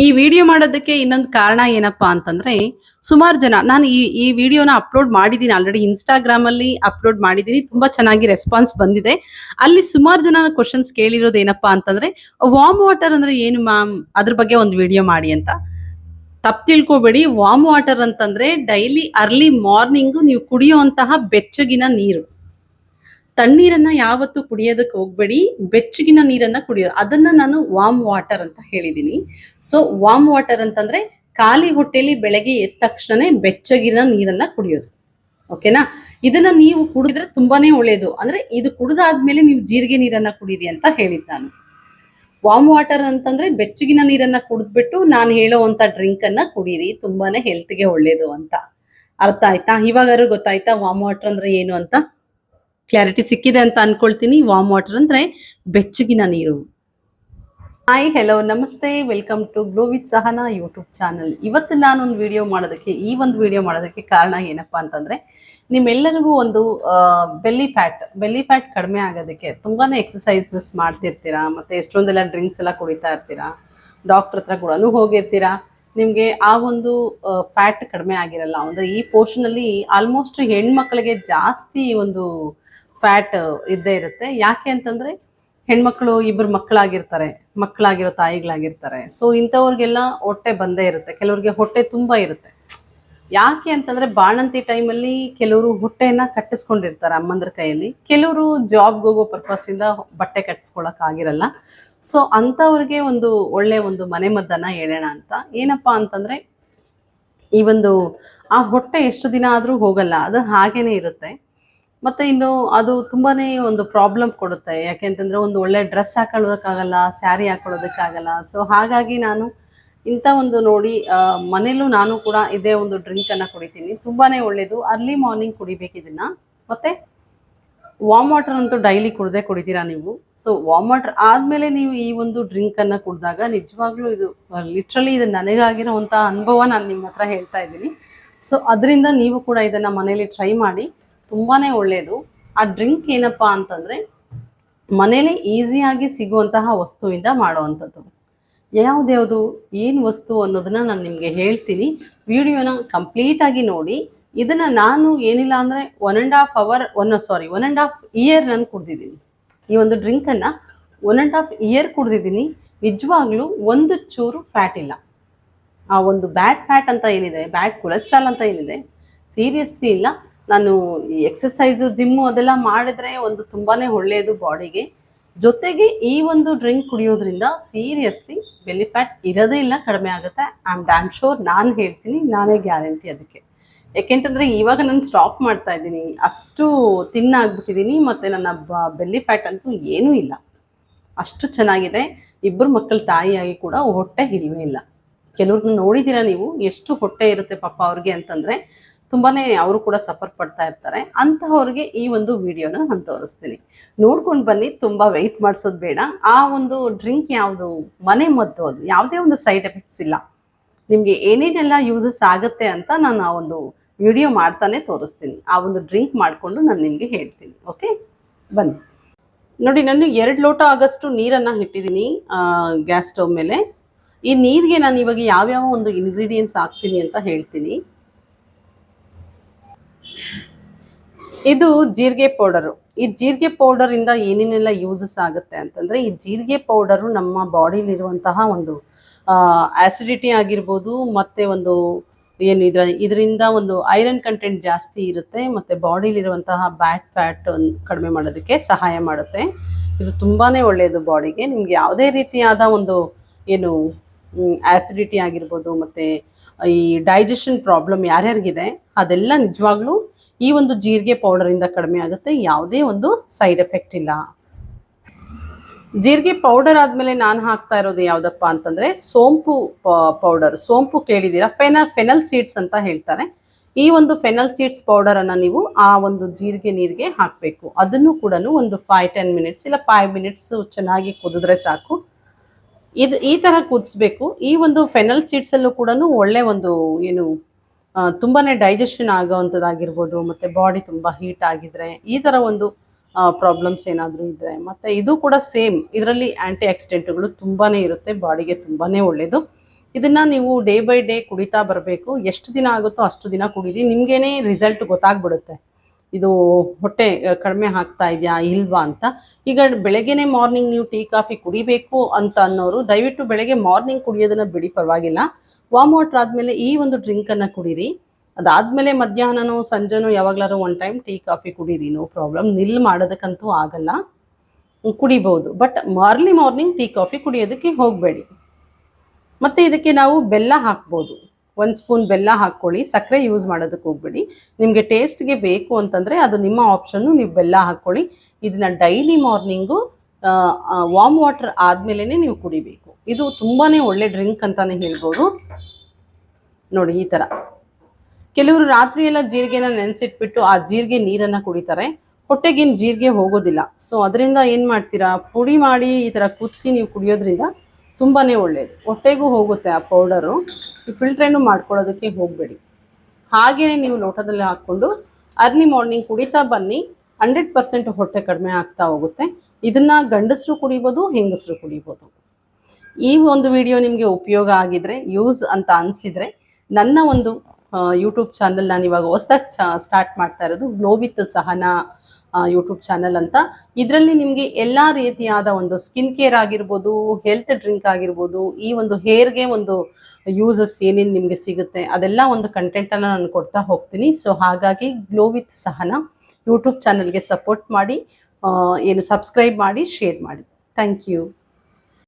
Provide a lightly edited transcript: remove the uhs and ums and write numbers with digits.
ಈ ವಿಡಿಯೋ ಮಾಡೋದಕ್ಕೆ ಇನ್ನೊಂದು ಕಾರಣ ಏನಪ್ಪಾ ಅಂತಂದ್ರೆ, ಸುಮಾರು ಜನ ನಾನು ಈ ವಿಡಿಯೋನ ಅಪ್ಲೋಡ್ ಮಾಡಿದ್ದೀನಿ ಆಲ್ರೆಡಿ ಇನ್‌ಸ್ಟಾಗ್ರಾಮ್ ಅಲ್ಲಿ ಅಪ್ಲೋಡ್ ಮಾಡಿದ್ದೀನಿ. ತುಂಬಾ ಚೆನ್ನಾಗಿ ರೆಸ್ಪಾನ್ಸ್ ಬಂದಿದೆ. ಅಲ್ಲಿ ಸುಮಾರು ಜನ ಕ್ವೆಶ್ಚನ್ಸ್ ಕೇಳಿರೋದು ಏನಪ್ಪಾ ಅಂತಂದ್ರೆ, ವಾರ್ಮ್ ವಾಟರ್ ಅಂದ್ರೆ ಏನು ಮ್ಯಾಮ್? ಅದ್ರ ಬಗ್ಗೆ ಒಂದು ವಿಡಿಯೋ ಮಾಡಿ ಅಂತ. ತಪ್ಪು ತಿಳ್ಕೊಬೇಡಿ. ವಾರ್ಮ್ ವಾಟರ್ ಅಂತಂದ್ರೆ ಡೈಲಿ ಅರ್ಲಿ ಮಾರ್ನಿಂಗ್ ನೀವು ಕುಡಿಯುವಂತಹ ಬೆಚ್ಚಗಿನ ನೀರು. ತಣ್ಣೀರನ್ನ ಯಾವತ್ತೂ ಕುಡಿಯೋದಕ್ಕೆ ಹೋಗ್ಬೇಡಿ. ಬೆಚ್ಚಗಿನ ನೀರನ್ನ ಕುಡಿಯೋದು. ಅದನ್ನ ನಾನು ವಾರ್ಮ್ ವಾಟರ್ ಅಂತ ಹೇಳಿದೀನಿ. ಸೊ ವಾರ್ಮ್ ವಾಟರ್ ಅಂತಂದ್ರೆ ಖಾಲಿ ಹೊಟ್ಟೆಲಿ ಬೆಳಗ್ಗೆ ಎದ್ದ ತಕ್ಷಣನೇ ಬೆಚ್ಚಗಿನ ನೀರನ್ನ ಕುಡಿಯೋದು. ಓಕೆನಾ? ಇದನ್ನ ನೀವು ಕುಡಿದ್ರೆ ತುಂಬಾನೇ ಒಳ್ಳೇದು. ಅಂದ್ರೆ ಇದು ಕುಡಿದಾದ್ಮೇಲೆ ನೀವು ಜೀರಿಗೆ ನೀರನ್ನ ಕುಡೀರಿ ಅಂತ ಹೇಳಿದ್ ನಾನು. ವಾರ್ಮ್ ವಾಟರ್ ಅಂತಂದ್ರೆ ಬೆಚ್ಚಗಿನ ನೀರನ್ನ ಕುಡಿದ್ಬಿಟ್ಟು ನಾನು ಹೇಳೋವಂತ ಡ್ರಿಂಕ್ ಅನ್ನ ಕುಡೀರಿ. ತುಂಬಾನೇ ಹೆಲ್ತ್ಗೆ ಒಳ್ಳೇದು ಅಂತ. ಅರ್ಥ ಆಯ್ತಾ? ಇವಾಗಾದ್ರೂ ಗೊತ್ತಾಯ್ತಾ ವಾರ್ಮ್ ವಾಟರ್ ಅಂದ್ರೆ ಏನು ಅಂತ? ಕ್ಲಾರಿಟಿ ಸಿಕ್ಕಿದೆ ಅಂತ ಅನ್ಕೊಳ್ತೀನಿ. ವಾರ್ಮ್ ವಾಟರ್ ಅಂದ್ರೆ ಬೆಚ್ಚಗಿನ ನೀರು. ಹಾಯ್, ಹೆಲೋ, ನಮಸ್ತೆ, welcome to glow with Sahana YouTube channel. ಇವತ್ತು ನಾನೊಂದು ವಿಡಿಯೋ ಮಾಡೋದಕ್ಕೆ ಕಾರಣ ಏನಪ್ಪಾ ಅಂತಂದ್ರೆ, ನಿಮ್ಮೆಲ್ಲರಿಗೂ ಒಂದು ಬೆಲ್ಲಿ ಫ್ಯಾಟ್ ಕಡಿಮೆ ಆಗೋದಕ್ಕೆ ತುಂಬಾನೇ ಎಕ್ಸಸೈಸಸ್ ಮಾಡ್ತಿರ್ತೀರಾ, ಮತ್ತೆ ಎಷ್ಟೊಂದೆಲ್ಲ ಡ್ರಿಂಕ್ಸ್ ಎಲ್ಲ ಕುಡಿತಾ ಇರ್ತೀರಾ, ಡಾಕ್ಟರ್ ಹತ್ರ ಕೂಡ ಹೋಗಿರ್ತೀರಾ. ನಿಮ್ಗೆ ಆ ಒಂದು ಫ್ಯಾಟ್ ಕಡಿಮೆ ಆಗಿರಲ್ಲ. ಅಂದ್ರೆ ಈ ಪೋರ್ಷನ್ ಅಲ್ಲಿ ಆಲ್ಮೋಸ್ಟ್ ಹೆಣ್ಮಕ್ಳಿಗೆ ಜಾಸ್ತಿ ಒಂದು ಫ್ಯಾಟ್ ಇದ್ದೇ ಇರುತ್ತೆ. ಯಾಕೆ ಅಂತಂದ್ರೆ ಹೆಣ್ಮಕ್ಳು ಇಬ್ಬರು ಮಕ್ಕಳಾಗಿರೋ ತಾಯಿಗಳಾಗಿರ್ತಾರೆ. ಸೊ ಇಂಥವ್ರಿಗೆಲ್ಲ ಹೊಟ್ಟೆ ಬಂದೇ ಇರುತ್ತೆ. ಕೆಲವ್ರಿಗೆ ಹೊಟ್ಟೆ ತುಂಬಾ ಇರುತ್ತೆ. ಯಾಕೆ ಅಂತಂದ್ರೆ ಬಾಣಂತಿ ಟೈಮಲ್ಲಿ ಕೆಲವರು ಹೊಟ್ಟೆಯನ್ನ ಕಟ್ಟಿಸ್ಕೊಂಡಿರ್ತಾರೆ ಅಮ್ಮಂದ್ರ ಕೈಯಲ್ಲಿ. ಕೆಲವರು ಜಾಬ್ಗೆ ಹೋಗೋ ಪರ್ಪಸ್ ಇಂದ ಬಟ್ಟೆ ಕಟ್ಟಿಸ್ಕೊಳಕ್ ಆಗಿರಲ್ಲ. ಸೊ ಅಂತವ್ರಿಗೆ ಒಂದು ಒಳ್ಳೆ ಒಂದು ಮನೆ ಮದ್ದನ್ನ ಹೇಳೋಣ ಅಂತ. ಏನಪ್ಪಾ ಅಂತಂದ್ರೆ, ಈ ಒಂದು ಆ ಹೊಟ್ಟೆ ಎಷ್ಟು ದಿನ ಆದ್ರೂ ಹೋಗಲ್ಲ, ಅದು ಹಾಗೇನೆ ಇರುತ್ತೆ. ಮತ್ತೆ ಇನ್ನು ಅದು ತುಂಬಾನೇ ಒಂದು ಪ್ರಾಬ್ಲಮ್ ಕೊಡುತ್ತೆ. ಯಾಕೆಂತಂದ್ರೆ ಒಂದು ಒಳ್ಳೆ ಡ್ರೆಸ್ ಹಾಕೊಳ್ಳೋದಕ್ಕಾಗಲ್ಲ, ಸ್ಯಾರಿ ಹಾಕೊಳ್ಳೋದಕ್ಕಾಗಲ್ಲ. ಸೊ ಹಾಗಾಗಿ ನಾನು ಇಂಥ ಒಂದು ನೋಡಿ ಮನೇಲೂ ನಾನು ಕೂಡ ಇದೇ ಒಂದು ಡ್ರಿಂಕ್ ಅನ್ನ ಕುಡಿತೀನಿ. ತುಂಬಾನೇ ಒಳ್ಳೇದು. ಅರ್ಲಿ ಮಾರ್ನಿಂಗ್ ಕುಡಿಬೇಕು ಇದನ್ನ. ಮತ್ತೆ ವಾರ್ಮ್ ವಾಟರ್ ಅಂತೂ ಡೈಲಿ ಕುಡಿತೀರಾ ನೀವು. ಸೊ ವಾರ್ಮ್ ವಾಟರ್ ಆದ್ಮೇಲೆ ನೀವು ಈ ಒಂದು ಡ್ರಿಂಕ್ ಅನ್ನ ಕುಡಿದಾಗ ನಿಜವಾಗ್ಲೂ ಇದು ಲಿಟ್ರಲಿ ಇದು ನನಗಾಗಿರೋಂಥ ಅನುಭವ ನಾನು ನಿಮ್ಮ ಹತ್ರ ಹೇಳ್ತಾ ಇದ್ದೀನಿ. ಸೊ ಅದರಿಂದ ನೀವು ಕೂಡ ಇದನ್ನ ಮನೇಲಿ ಟ್ರೈ ಮಾಡಿ. ತುಂಬಾನೇ ಒಳ್ಳೆಯದು. ಆ ಡ್ರಿಂಕ್ ಏನಪ್ಪಾ ಅಂತಂದ್ರೆ ಮನೇಲಿ ಈಸಿಯಾಗಿ ಸಿಗುವಂತಹ ವಸ್ತುವಿಂದ ಮಾಡುವಂಥದ್ದು. ಯಾವ್ದ್ಯಾವುದು ಏನು ವಸ್ತು ಅನ್ನೋದನ್ನ ನಾನು ನಿಮಗೆ ಹೇಳ್ತೀನಿ. ವಿಡಿಯೋನ ಕಂಪ್ಲೀಟ್ ಆಗಿ ನೋಡಿ. ಇದನ್ನ ನಾನು ಏನಿಲ್ಲ ಅಂದ್ರೆ 1.5 ಇಯರ್ ನಾನು ಕುಡ್ದಿದ್ದೀನಿ. ಈ ಒಂದು ಡ್ರಿಂಕ್ ಅನ್ನ 1.5 ಇಯರ್ ಕುಡ್ದಿದ್ದೀನಿ. ನಿಜವಾಗ್ಲೂ ಒಂದು ಚೂರು ಫ್ಯಾಟ್ ಇಲ್ಲ. ಆ ಒಂದು ಬ್ಯಾಡ್ ಫ್ಯಾಟ್ ಅಂತ ಏನಿದೆ, ಬ್ಯಾಡ್ ಕೊಲೆಸ್ಟ್ರಾಲ್ ಅಂತ ಏನಿದೆ, ಸೀರಿಯಸ್ಲಿ ಇಲ್ಲ. ನಾನು ಈ ಎಕ್ಸಸೈಸು ಜಿಮ್ಮು ಅದೆಲ್ಲ ಮಾಡಿದ್ರೆ ಒಂದು ತುಂಬಾನೇ ಒಳ್ಳೆಯದು ಬಾಡಿಗೆ. ಜೊತೆಗೆ ಈ ಒಂದು ಡ್ರಿಂಕ್ ಕುಡಿಯೋದ್ರಿಂದ ಸೀರಿಯಸ್ಲಿ ಬೆಲ್ಲಿ ಫ್ಯಾಟ್ ಇರೋದೇ ಇಲ್ಲ, ಕಡಿಮೆ ಆಗುತ್ತೆ. I am dam sure. ನಾನು ಹೇಳ್ತೀನಿ, ನಾನೇ ಗ್ಯಾರಂಟಿ ಅದಕ್ಕೆ. ಯಾಕೆಂತಂದ್ರೆ ಇವಾಗ ನಾನು ಸ್ಟಾಪ್ ಮಾಡ್ತಾ ಇದ್ದೀನಿ. ಅಷ್ಟು ತಿನ್ನಾಗ್ಬಿಟ್ಟಿದ್ದೀನಿ. ಮತ್ತೆ ನನ್ನ ಬೆಲ್ಲಿ ಫ್ಯಾಟ್ ಅಂತೂ ಏನೂ ಇಲ್ಲ. ಅಷ್ಟು ಚೆನ್ನಾಗಿದೆ. ಇಬ್ಬರು ಮಕ್ಕಳ ತಾಯಿಯಾಗಿ ಕೂಡ ಹೊಟ್ಟೆ ಇಲ್ವೇ ಇಲ್ಲ. ಕೆಲವ್ರನ್ನ ನೋಡಿದ್ದೀರಾ ನೀವು, ಎಷ್ಟು ಹೊಟ್ಟೆ ಇರುತ್ತೆ ಪಾಪ ಅವ್ರಿಗೆ ಅಂತಂದ್ರೆ ತುಂಬಾನೇ ಅವರು ಕೂಡ ಸಫರ್ ಪಡ್ತಾ ಇರ್ತಾರೆ. ಅಂತಹವ್ರಿಗೆ ಈ ಒಂದು ವಿಡಿಯೋನ ನಾನು ತೋರಿಸ್ತೀನಿ. ನೋಡ್ಕೊಂಡು ಬನ್ನಿ. ತುಂಬಾ ವೆಯ್ಟ್ ಮಾಡಿಸೋದು ಬೇಡ. ಆ ಒಂದು ಡ್ರಿಂಕ್ ಯಾವುದು, ಮನೆ ಮದ್ದು. ಅದು ಯಾವುದೇ ಒಂದು ಸೈಡ್ ಎಫೆಕ್ಟ್ಸ್ ಇಲ್ಲ. ನಿಮ್ಗೆ ಏನೇನೆಲ್ಲ ಯೂಸಸ್ ಆಗುತ್ತೆ ಅಂತ ನಾನು ಆ ಒಂದು ವಿಡಿಯೋ ಮಾಡ್ತಾನೆ ತೋರಿಸ್ತೀನಿ. ಆ ಒಂದು ಡ್ರಿಂಕ್ ಮಾಡಿಕೊಂಡು ನಾನು ನಿಮಗೆ ಹೇಳ್ತೀನಿ. ಓಕೆ, ಬನ್ನಿ. ನೋಡಿ, ನಾನು 2 ಲೋಟ ಆಗಷ್ಟು ನೀರನ್ನ ಇಟ್ಟಿದ್ದೀನಿ ಗ್ಯಾಸ್ ಸ್ಟವ್ ಮೇಲೆ. ಈ ನೀರಿಗೆ ನಾನು ಇವಾಗ ಯಾವ್ಯಾವ ಒಂದು ಇಂಗ್ರೀಡಿಯೆಂಟ್ಸ್ ಹಾಕ್ತೀನಿ ಅಂತ ಹೇಳ್ತೀನಿ. ಇದು ಜೀರಿಗೆ ಪೌಡರು. ಈ ಜೀರಿಗೆ ಪೌಡರ್ ಇಂದ ಏನೇನೆಲ್ಲ ಯೂಸಸ್ ಆಗುತ್ತೆ ಅಂತಂದ್ರೆ, ಈ ಜೀರಿಗೆ ಪೌಡರು ನಮ್ಮ ಬಾಡಿಲಿರುವಂತಹ ಒಂದು ಆಸಿಡಿಟಿ ಆಗಿರ್ಬೋದು, ಮತ್ತೆ ಒಂದು ಏನು ಇದರಿಂದ ಒಂದು ಐರನ್ ಕಂಟೆಂಟ್ ಜಾಸ್ತಿ ಇರುತ್ತೆ. ಮತ್ತೆ ಬಾಡಿಲಿರುವಂತಹ ಬ್ಯಾಡ್ ಫ್ಯಾಟ್ ಕಡಿಮೆ ಮಾಡೋದಕ್ಕೆ ಸಹಾಯ ಮಾಡುತ್ತೆ. ಇದು ತುಂಬಾನೇ ಒಳ್ಳೆಯದು ಬಾಡಿಗೆ. ನಿಮ್ಗೆ ಯಾವುದೇ ರೀತಿಯಾದ ಒಂದು ಏನು ಆಸಿಡಿಟಿ ಆಗಿರ್ಬೋದು, ಮತ್ತೆ ಈ ಡೈಜೆಷನ್ ಪ್ರಾಬ್ಲಮ್ ಯಾರ್ಯಾರಿಗಿದೆ ಅದೆಲ್ಲ ನಿಜವಾಗ್ಲೂ ಈ ಒಂದು ಜೀರಿಗೆ ಪೌಡರ್ ಇಂದ ಕಡಿಮೆ ಆಗುತ್ತೆ. ಯಾವುದೇ ಒಂದು ಸೈಡ್ ಎಫೆಕ್ಟ್ ಇಲ್ಲ. ಜೀರಿಗೆ ಪೌಡರ್ ಆದ್ಮೇಲೆ ನಾನು ಹಾಕ್ತಾ ಇರೋದು ಯಾವ್ದಪ್ಪ ಅಂತಂದ್ರೆ ಸೋಂಪು ಪೌಡರ್. ಸೋಂಪು ಕೇಳಿದ್ದೀರಾ? ಫೆನಲ್ ಸೀಡ್ಸ್ ಅಂತ ಹೇಳ್ತಾರೆ. ಈ ಒಂದು ಫೆನಲ್ ಸೀಡ್ಸ್ ಪೌಡರ್ ಅನ್ನ ನೀವು ಆ ಒಂದು ಜೀರಿಗೆ ನೀರಿಗೆ ಹಾಕಬೇಕು. ಅದನ್ನು ಕೂಡ ಒಂದು 5-10 ಮಿನಿಟ್ಸ್ ಇಲ್ಲ 5 ಮಿನಿಟ್ಸ್ ಚೆನ್ನಾಗಿ ಕುದಿದ್ರೆ ಸಾಕು. ಈ ತರ ಕುದಿಸ್ಬೇಕು. ಈ ಒಂದು ಫೆನಲ್ ಸೀಡ್ಸ್ ಅಲ್ಲೂ ಕೂಡ ಒಳ್ಳೆ ಒಂದು ಏನು ತುಂಬಾನೇ ಡೈಜೆಷನ್ ಆಗೋವಂಥದ್ದಾಗಿರ್ಬೋದು, ಮತ್ತೆ ಬಾಡಿ ತುಂಬಾ ಹೀಟ್ ಆಗಿದ್ರೆ, ಈ ತರ ಒಂದು ಪ್ರಾಬ್ಲಮ್ಸ್ ಏನಾದರೂ ಇದ್ರೆ, ಮತ್ತೆ ಇದು ಕೂಡ ಸೇಮ್. ಇದರಲ್ಲಿ ಆಂಟಿ ಆಕ್ಸಿಡೆಂಟ್ಗಳು ತುಂಬಾನೇ ಇರುತ್ತೆ, ಬಾಡಿಗೆ ತುಂಬಾನೇ ಒಳ್ಳೆಯದು. ಇದನ್ನ ನೀವು ಡೇ ಬೈ ಡೇ ಕುಡಿತಾ ಬರಬೇಕು. ಎಷ್ಟು ದಿನ ಆಗುತ್ತೋ ಅಷ್ಟು ದಿನ ಕುಡೀರಿ, ನಿಮ್ಗೇನೆ ರಿಸಲ್ಟ್ ಗೊತ್ತಾಗ್ಬಿಡುತ್ತೆ ಇದು ಹೊಟ್ಟೆ ಕಡಿಮೆ ಆಗ್ತಾ ಇದೆಯಾ ಇಲ್ವಾ ಅಂತ. ಈಗ ಬೆಳಗ್ಗೆನೆ ಮಾರ್ನಿಂಗ್ ನೀವು ಟೀ ಕಾಫಿ ಕುಡಿಬೇಕು ಅಂತ ಅನ್ನೋರು ದಯವಿಟ್ಟು ಬೆಳಗ್ಗೆ ಮಾರ್ನಿಂಗ್ ಕುಡಿಯೋದನ್ನ ಬಿಡಿ, ಪರವಾಗಿಲ್ಲ. ವಾರ್ಮ್ ವಾಟರ್ ಆದಮೇಲೆ ಈ ಒಂದು ಡ್ರಿಂಕನ್ನು ಕುಡೀರಿ. ಅದಾದಮೇಲೆ ಮಧ್ಯಾಹ್ನನೋ ಸಂಜೆನೋ ಯಾವಾಗಲಾರು ಒನ್ ಟೈಮ್ ಟೀ ಕಾಫಿ ಕುಡೀರಿ, ನೋ ಪ್ರಾಬ್ಲಮ್. ನಿಲ್ ಮಾಡೋದಕ್ಕಂತೂ ಆಗಲ್ಲ, ಕುಡಿಬೋದು. But early morning tea coffee ಕುಡಿಯೋದಕ್ಕೆ ಹೋಗಬೇಡಿ. ಮತ್ತು ಇದಕ್ಕೆ ನಾವು ಬೆಲ್ಲ ಹಾಕ್ಬೋದು, 1 ಸ್ಪೂನ್ ಬೆಲ್ಲ ಹಾಕ್ಕೊಳ್ಳಿ. ಸಕ್ಕರೆ ಯೂಸ್ ಮಾಡೋದಕ್ಕೆ ಹೋಗಬೇಡಿ. ನಿಮಗೆ ಟೇಸ್ಟ್ಗೆ ಬೇಕು ಅಂತಂದರೆ ಅದು ನಿಮ್ಮ ಆಪ್ಷನ್ನು, ನೀವು ಬೆಲ್ಲ ಹಾಕ್ಕೊಳ್ಳಿ. ಇದನ್ನ ಡೈಲಿ ಮಾರ್ನಿಂಗು ವಾರ್ಮ್ ವಾಟರ್ ಆದಮೇಲೆ ನೀವು ಕುಡಿಬೇಕು. ಇದು ತುಂಬಾ ಒಳ್ಳೆ ಡ್ರಿಂಕ್ ಅಂತಲೇ ಹೇಳ್ಬೋದು. ನೋಡಿ ಈ ಥರ ಕೆಲವರು ರಾತ್ರಿ ಎಲ್ಲ ಜೀರಿಗೆನ ನೆನೆಸಿಟ್ಬಿಟ್ಟು ಆ ಜೀರಿಗೆ ನೀರನ್ನು ಕುಡಿತಾರೆ. ಹೊಟ್ಟೆಗೇನು ಜೀರಿಗೆ ಹೋಗೋದಿಲ್ಲ. ಸೊ ಅದರಿಂದ ಏನು ಮಾಡ್ತೀರಾ, ಪುಡಿ ಮಾಡಿ ಈ ಥರ ಕುದಿಸಿ ನೀವು ಕುಡಿಯೋದ್ರಿಂದ ತುಂಬಾ ಒಳ್ಳೆಯದು. ಹೊಟ್ಟೆಗೂ ಹೋಗುತ್ತೆ ಆ ಪೌಡರು. ಫಿಲ್ಟ್ರೇನು ಮಾಡ್ಕೊಳ್ಳೋದಕ್ಕೆ ಹೋಗಬೇಡಿ. ಹಾಗೆಯೇ ನೀವು ಲೋಟದಲ್ಲಿ ಹಾಕ್ಕೊಂಡು ಅರ್ಲಿ ಮಾರ್ನಿಂಗ್ ಕುಡಿತಾ ಬನ್ನಿ. 100% ಹೊಟ್ಟೆ ಕಡಿಮೆ ಆಗ್ತಾ ಹೋಗುತ್ತೆ. ಇದನ್ನು ಗಂಡಸರು ಕುಡಿಬೋದು, ಹೆಂಗಸರು ಕುಡಿಬೋದು. ಈ ಒಂದು ವಿಡಿಯೋ ನಿಮಗೆ ಉಪಯೋಗ ಆಗಿದ್ರೆ, ಯೂಸ್ ಅಂತ ಅನಿಸಿದರೆ, ನನ್ನ ಒಂದು ಯೂಟ್ಯೂಬ್ ಚಾನಲ್ ನಾನು ಇವಾಗ ಹೊಸದಾಗಿ ಸ್ಟಾರ್ಟ್ ಮಾಡ್ತಾ ಇರೋದು glow with Sahana YouTube channel ಅಂತ. ಇದರಲ್ಲಿ ನಿಮಗೆ ಎಲ್ಲ ರೀತಿಯಾದ ಒಂದು ಸ್ಕಿನ್ ಕೇರ್ ಆಗಿರ್ಬೋದು, ಹೆಲ್ತ್ ಡ್ರಿಂಕ್ ಆಗಿರ್ಬೋದು, ಈ ಒಂದು ಹೇರ್ಗೆ ಒಂದು ಯೂಸಸ್ ಏನೇನು ನಿಮಗೆ ಸಿಗುತ್ತೆ ಅದೆಲ್ಲ ಒಂದು ಕಂಟೆಂಟನ್ನು ನಾನು ಕೊಡ್ತಾ ಹೋಗ್ತೀನಿ. ಸೊ ಹಾಗಾಗಿ ಗ್ಲೋ ವಿತ್ ಸಹನಾ ಯೂಟ್ಯೂಬ್ ಚಾನಲ್ಗೆ ಸಪೋರ್ಟ್ ಮಾಡಿ, ಏನು ಸಬ್ಸ್ಕ್ರೈಬ್ ಮಾಡಿ, ಶೇರ್ ಮಾಡಿ. Thank you.